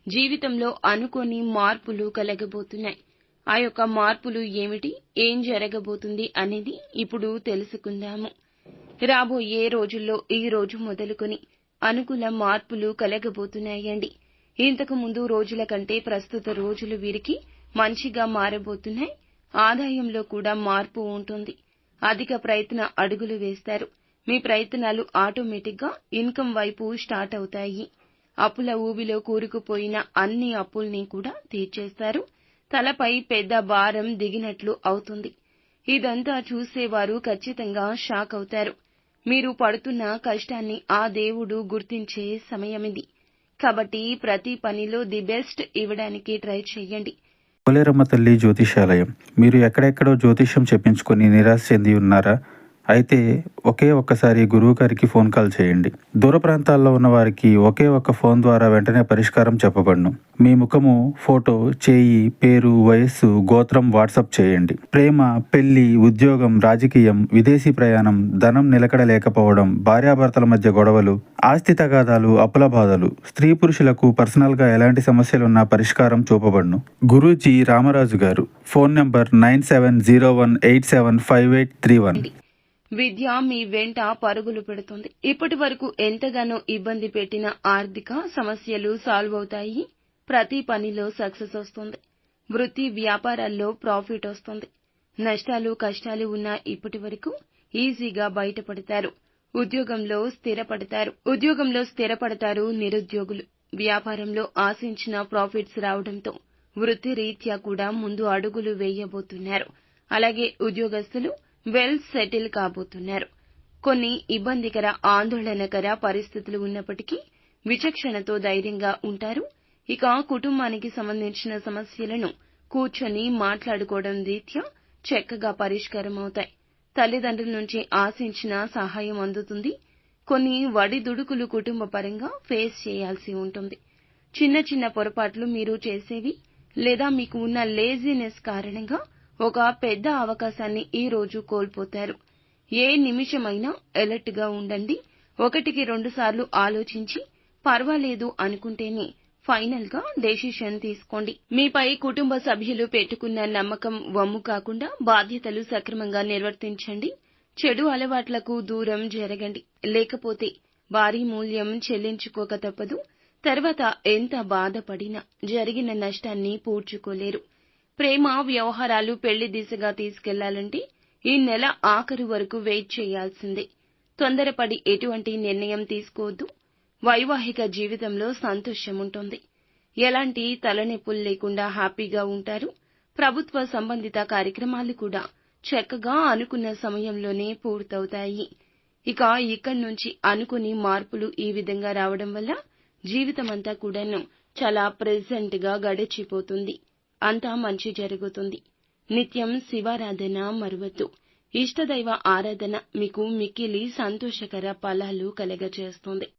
జీవితంలో అనుకోని మార్పులు కలగబోతున్నాయి. ఆ యొక్క మార్పులు ఏమిటి, ఏం జరగబోతుంది అనేది ఇప్పుడు తెలుసుకుందాము. రాబోయే రోజుల్లో ఈ రోజు మొదలుకొని అనుకూల మార్పులు కలగబోతున్నాయండి. ఇంతకు ముందు రోజుల కంటే ప్రస్తుత రోజులు వీరికి మంచిగా మారబోతున్నాయి. ఆదాయంలో కూడా మార్పు ఉంటుంది. అధిక ప్రయత్న అడుగులు వేస్తారు. మీ ప్రయత్నాలు ఆటోమేటిక్గా ఇన్కమ్ వైపు స్టార్ట్ అవుతాయి. అప్పుల ఊబిలో కూరుకుపోయిన అన్ని అప్పుల్ని కూడా తీర్చేస్తారు. తలపై పెద్ద భారం దిగినట్లు అవుతుంది. ఇదంతా చూసేవారు ఖచ్చితంగా షాక్ అవుతారు. మీరు పడుతున్న కష్టాన్ని ఆ దేవుడు గుర్తించే సమయమిది. కాబట్టి ప్రతి పనిలో ది బెస్ట్ ఇవ్వడానికి ట్రై చేయండి. పోలేరమ్మ తల్లి జ్యోతిషాలయం. మీరు ఎక్కడెక్కడో జ్యోతిష్యం చెప్పించుకొని నిరాశ చెంది ఉన్నారా? అయితే ఒక్కసారి గురువు గారికి ఫోన్ కాల్ చేయండి. దూర ప్రాంతాల్లో ఉన్న వారికి ఒకే ఒక్క ఫోన్ ద్వారా వెంటనే పరిష్కారం చెప్పబడును. మీ ముఖము, ఫోటో, చేయి, పేరు, వయస్సు, గోత్రం వాట్సాప్ చేయండి. ప్రేమ, పెళ్లి, ఉద్యోగం, రాజకీయం, విదేశీ ప్రయాణం, ధనం నిలకడ లేకపోవడం, భార్యాభర్తల మధ్య గొడవలు, ఆస్తి తగాదాలు, అప్పుల బాధలు, స్త్రీ పురుషులకు పర్సనల్ గా ఎలాంటి సమస్యలున్నా పరిష్కారం చూపబడును. గురూజీ రామరాజు గారు. Phone number 9701875831. విద్య మీ వెంట పరుగులు పెడుతుంది. ఇప్పటి వరకు ఎంతగానో ఇబ్బంది పెట్టిన ఆర్థిక సమస్యలు సాల్వ్ అవుతాయి. ప్రతి పనిలో సక్సెస్ వస్తుంది. వృత్తి వ్యాపారాల్లో ప్రాఫిట్ వస్తుంది. నష్టాలు కష్టాలు ఉన్న ఇప్పటి వరకు ఈజీగా బయటపడతారు. ఉద్యోగంలో స్థిరపడతారు నిరుద్యోగులు. వ్యాపారంలో ఆశించిన ప్రాఫిట్స్ రావడంతో వృత్తి రీత్యా కూడా ముందు అడుగులు వేయబోతున్నారు. అలాగే ఉద్యోగస్తులు వెల్ సెటిల్ కాబోతున్నారు. కొన్ని ఇబ్బందికర ఆందోళనకర పరిస్థితులు ఉన్నప్పటికీ విచక్షణతో ధైర్యంగా ఉంటారు. ఇక కుటుంబానికి సంబంధించిన సమస్యలను కూర్చొని మాట్లాడుకోవడం రీత్యా చక్కగా పరిష్కారం అవుతాయి. తల్లిదండ్రుల నుంచి ఆశించిన సహాయం అందుతుంది. కొన్ని వడిదుడుకులు కుటుంబ పరంగా ఫేస్ చేయాల్సి ఉంటుంది. చిన్న చిన్న పొరపాట్లు మీరు చేసేవి లేదా మీకు ఉన్న లేజీనెస్ కారణంగా ఒక పెద్ద అవకాశాన్ని ఈ రోజు కోల్పోతారు. ఏ నిమిషమైనా అలర్ట్ గా ఉండండి. 1-2 సార్లు ఆలోచించి పర్వాలేదు అనుకుంటేనే ఫైనల్ గా డెసిషన్ తీసుకోండి. మీపై కుటుంబ సభ్యులు పెట్టుకున్న నమ్మకం వమ్ము కాకుండా బాధ్యతలు సక్రమంగా నిర్వర్తించండి. చెడు అలవాట్లకు దూరం జరగండి. లేకపోతే భారీ మూల్యం చెల్లించుకోక తప్పదు. తర్వాత ఎంత బాధపడినా జరిగిన నష్టాన్ని పూడ్చుకోలేరు. ప్రేమ వ్యవహారాలు పెళ్లి దిశగా తీసుకెళ్లాలంటే ఈ నెల ఆఖరు వరకు వెయిట్ చేయాల్సిందే. తొందరపడి ఎటువంటి నిర్ణయం తీసుకోవద్దు. వైవాహిక జీవితంలో సంతోషం ఉంటుంది. ఎలాంటి తలనొప్పులు లేకుండా హ్యాపీగా ఉంటారు. ప్రభుత్వ సంబంధిత కార్యక్రమాలు కూడా చక్కగా అనుకున్న సమయంలోనే పూర్తవుతాయి. ఇక్కడి నుంచి అనుకుని మార్పులు ఈ విధంగా రావడం వల్ల జీవితమంతా కూడాను చాలా ప్రెజెంట్ గా గడిచిపోతుంది. అంతా మంచి జరుగుతుంది. నిత్యం శివారాధన మరువద్దు. ఇష్టదైవ ఆరాధన మీకు మిక్కిలి సంతోషకర ఫలాలు కలగజేస్తుంది.